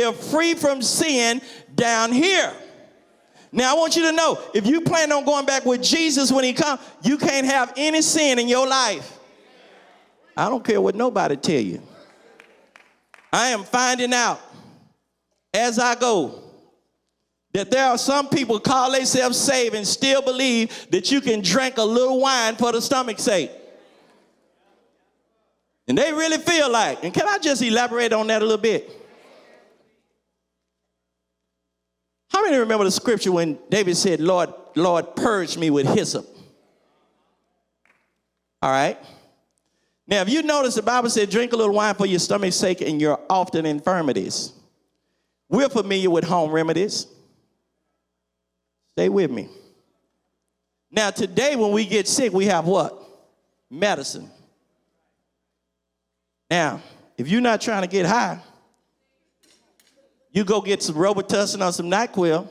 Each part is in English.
if free from sin down here. Now, I want you to know, if you plan on going back with Jesus when he comes, you can't have any sin in your life. I don't care what nobody tell you. I am finding out as I go that there are some people call themselves saved and still believe that you can drink a little wine for the stomach's sake. And they really feel like, and can I just elaborate on that a little bit? How many remember the scripture when David said, Lord, Lord, purge me with hyssop? All right. Now, if you notice, the Bible said, drink a little wine for your stomach's sake and your often infirmities. We're familiar with home remedies. Stay with me. Now, today when we get sick, we have what? Medicine. Now, if you're not trying to get high, you go get some Robitussin or some NyQuil.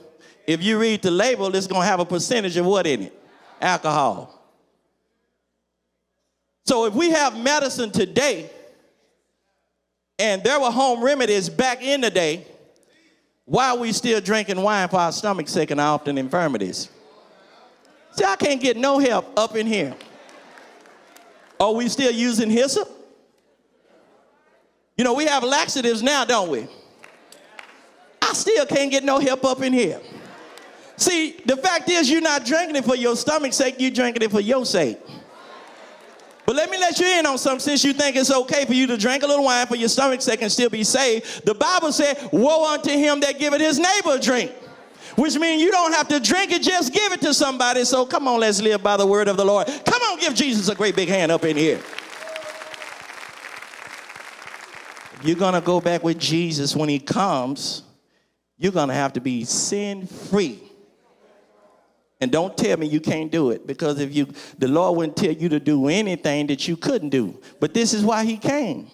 If you read the label, it's going to have a percentage of what in it? Alcohol. So if we have medicine today, and there were home remedies back in the day, why are we still drinking wine for our stomach's sake and our often infirmities? See, I can't get no help up in here. Are we still using hyssop? You know, we have laxatives now, don't we? I still can't get no help up in here. See, the fact is you're not drinking it for your stomach's sake, you're drinking it for your sake. But let me let you in on something. Since you think it's okay for you to drink a little wine for your stomach's sake and still be saved, the Bible said, woe unto him that giveth his neighbor a drink. Which means you don't have to drink it, just give it to somebody. So come on, let's live by the word of the Lord. Come on, give Jesus a great big hand up in here. If you're going to go back with Jesus when he comes, you're going to have to be sin-free. And don't tell me you can't do it, because the Lord wouldn't tell you to do anything that you couldn't do. But this is why he came.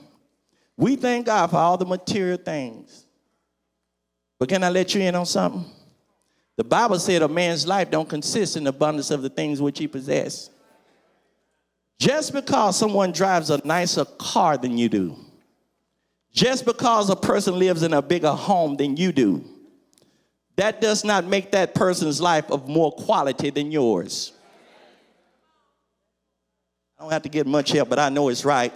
We thank God for all the material things. But can I let you in on something? The Bible said a man's life don't consist in the abundance of the things which he possesses. Just because someone drives a nicer car than you do, just because a person lives in a bigger home than you do, that does not make that person's life of more quality than yours. I don't have to get much help, but I know it's right.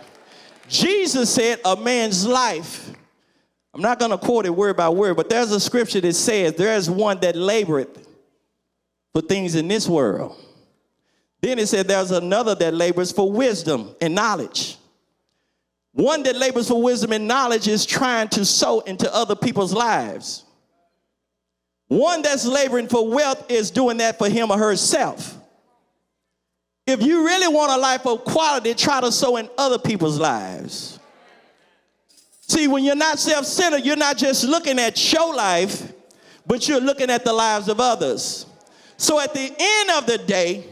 Jesus said a man's life, I'm not going to quote it word by word, but there's a scripture that says there's one that laboreth for things in this world. Then it said there's another that labors for wisdom and knowledge. One that labors for wisdom and knowledge is trying to sow into other people's lives. One that's laboring for wealth is doing that for him or herself. If you really want a life of quality, try to sow in other people's lives. See, when you're not self-centered, you're not just looking at your life, but you're looking at the lives of others. So at the end of the day,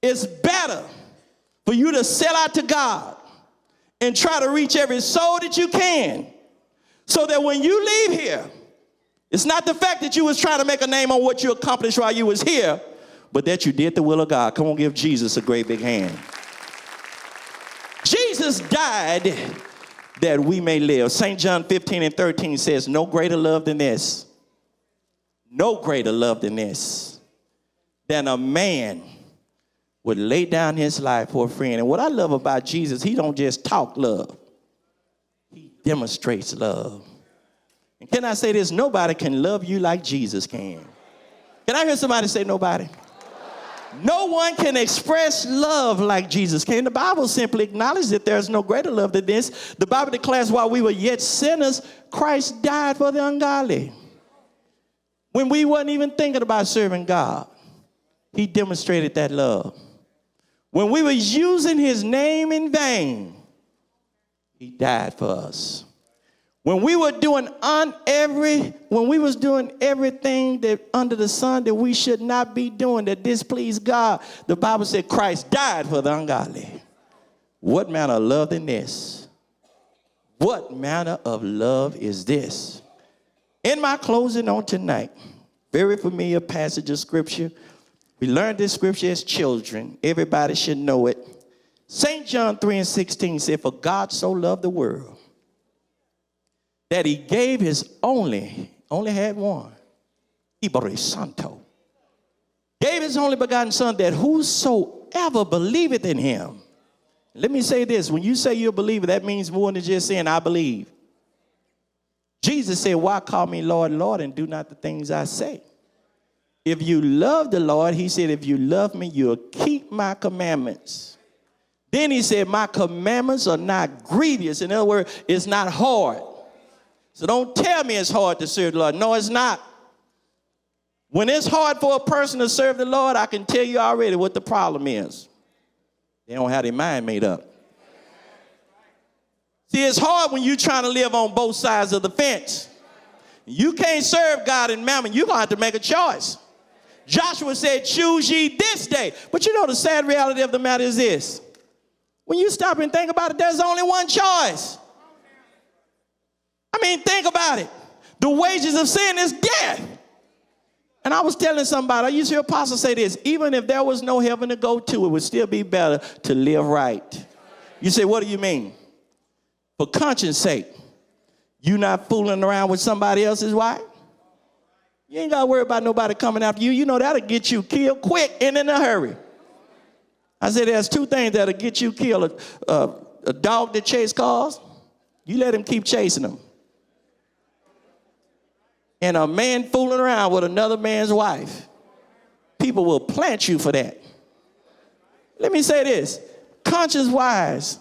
it's better for you to sell out to God and try to reach every soul that you can, so that when you leave here, it's not the fact that you was trying to make a name on what you accomplished while you was here, but that you did the will of God. Come on, give Jesus a great big hand. Jesus died that we may live. St. John 15:13 says, no greater love than this. No greater love than this, than a man would lay down his life for a friend. And what I love about Jesus, he don't just talk love. He demonstrates love. And can I say this? Nobody can love you like Jesus can. Can I hear somebody say nobody? No one can express love like Jesus can. The Bible simply acknowledges that there's no greater love than this. The Bible declares while we were yet sinners, Christ died for the ungodly. When we wasn't even thinking about serving God, he demonstrated that love. When we were using his name in vain, he died for us. When we were doing everything that under the sun that we should not be doing, that displeased God, the Bible said Christ died for the ungodly. What manner of love than this? What manner of love is this? In my closing on tonight, very familiar passage of scripture. We learned this scripture as children. Everybody should know it. St. John 3:16 said, for God so loved the world that he gave his only had one, Ibare Santo. Gave his only begotten son, that whosoever believeth in him. Let me say this. When you say you're a believer, that means more than just saying, I believe. Jesus said, why call me Lord, Lord, and do not the things I say? If you love the Lord, he said, if you love me, you'll keep my commandments. Then he said, my commandments are not grievous. In other words, it's not hard. So don't tell me it's hard to serve the Lord. No, it's not. When it's hard for a person to serve the Lord, I can tell you already what the problem is. They don't have their mind made up. See, it's hard when you're trying to live on both sides of the fence. You can't serve God and mammon. You're going to have to make a choice. Joshua said, choose ye this day. But you know the sad reality of the matter is this. When you stop and think about it, there's only one choice. I mean, think about it. The wages of sin is death. And I was telling somebody, I used to hear apostles say this, even if there was no heaven to go to, it would still be better to live right. You say, what do you mean? For conscience sake, you not fooling around with somebody else's wife? You ain't got to worry about nobody coming after you. You know that'll get you killed quick and in a hurry. I said there's two things that'll get you killed. A dog that chases cars, you let him keep chasing them. And a man fooling around with another man's wife. People will plant you for that. Let me say this. Conscience-wise,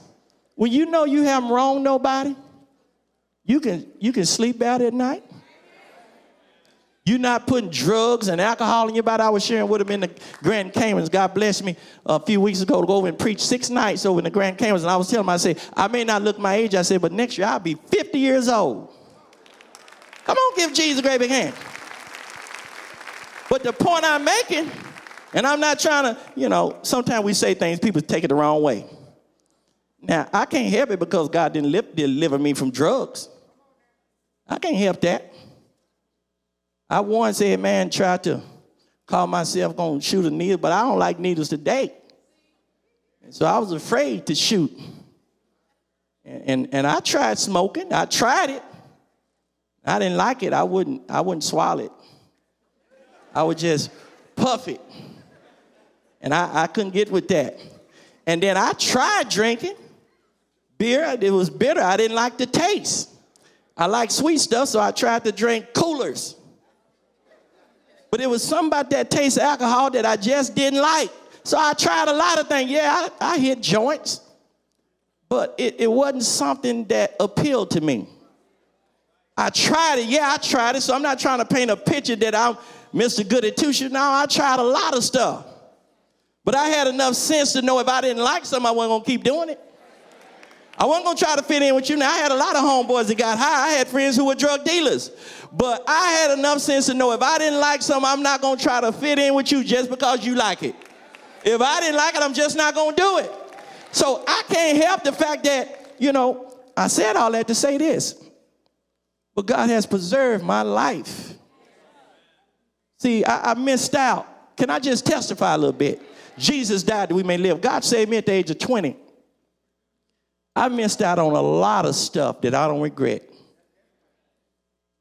when you know you haven't wronged nobody, you can sleep out at night. You're not putting drugs and alcohol in your body. I was sharing with him in the Grand Caymans. God bless me a few weeks ago to go over and preach 6 nights over in the Grand Caymans. And I was telling him, I said, I may not look my age. I said, but next year I'll be 50 years old. Come on, give Jesus a great big hand. But the point I'm making, and I'm not trying to, sometimes we say things, people take it the wrong way. Now, I can't help it because God didn't deliver me from drugs. I can't help that. I once said, man, tried to call myself going to shoot a needle, but I don't like needles today. And so I was afraid to shoot. And I tried smoking. I tried it. I didn't like it. I wouldn't swallow it. I would just puff it. And I couldn't get with that. And then I tried drinking beer. It was bitter. I didn't like the taste. I like sweet stuff, so I tried to drink coolers. But it was something about that taste of alcohol that I just didn't like. So I tried a lot of things. Yeah, I hit joints. But it wasn't something that appealed to me. I tried it. Yeah, I tried it. So I'm not trying to paint a picture that I'm Mr. Goody-Two-Shoes. No, I tried a lot of stuff. But I had enough sense to know if I didn't like something, I wasn't going to keep doing it. I wasn't going to try to fit in with you. Now, I had a lot of homeboys that got high. I had friends who were drug dealers. But I had enough sense to know if I didn't like something, I'm not going to try to fit in with you just because you like it. If I didn't like it, I'm just not going to do it. So I can't help the fact that, I said all that to say this. But God has preserved my life. See, I missed out. Can I just testify a little bit? Jesus died that we may live. God saved me at the age of 20. I missed out on a lot of stuff that I don't regret.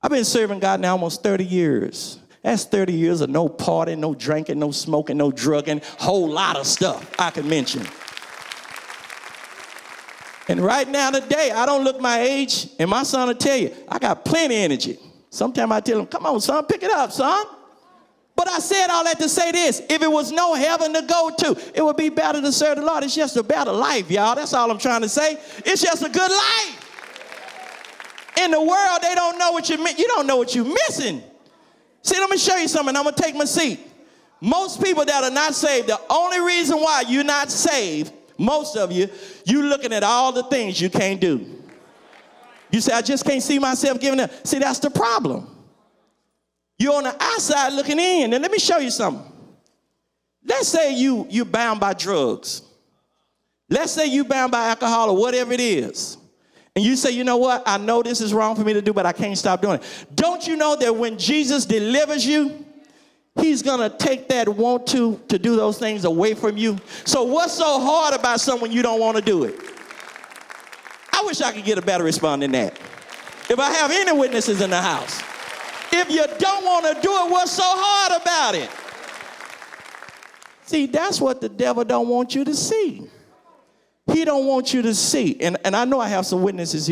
I've been serving God now almost 30 years. That's 30 years of no partying, no drinking, no smoking, no drugging, whole lot of stuff I could mention. And right now today, I don't look my age, and my son will tell you, I got plenty of energy. Sometimes I tell him, come on, son, pick it up, son. But I said all that to say this. If it was no heaven to go to, it would be better to serve the Lord. It's just a better life, y'all. That's all I'm trying to say. It's just a good life. In the world, they don't know what you mean. You don't know what you're missing. See, let me show you something. I'm going to take my seat. Most people that are not saved, the only reason why you're not saved, most of you looking at all the things you can't do. You say, I just can't see myself giving up. See, that's the problem. You're on the outside looking in. And let me show you something. Let's say you're bound by drugs. Let's say you're bound by alcohol or whatever it is. And you say, you know what? I know this is wrong for me to do, but I can't stop doing it. Don't you know that when Jesus delivers you, he's going to take that want to do those things away from you? So what's so hard about something when you don't want to do it? I wish I could get a better response than that. If I have any witnesses in the house. If you don't want to do it, what's so hard about it? See, that's what the devil don't want you to see. He don't want you to see. And I know I have some witnesses here.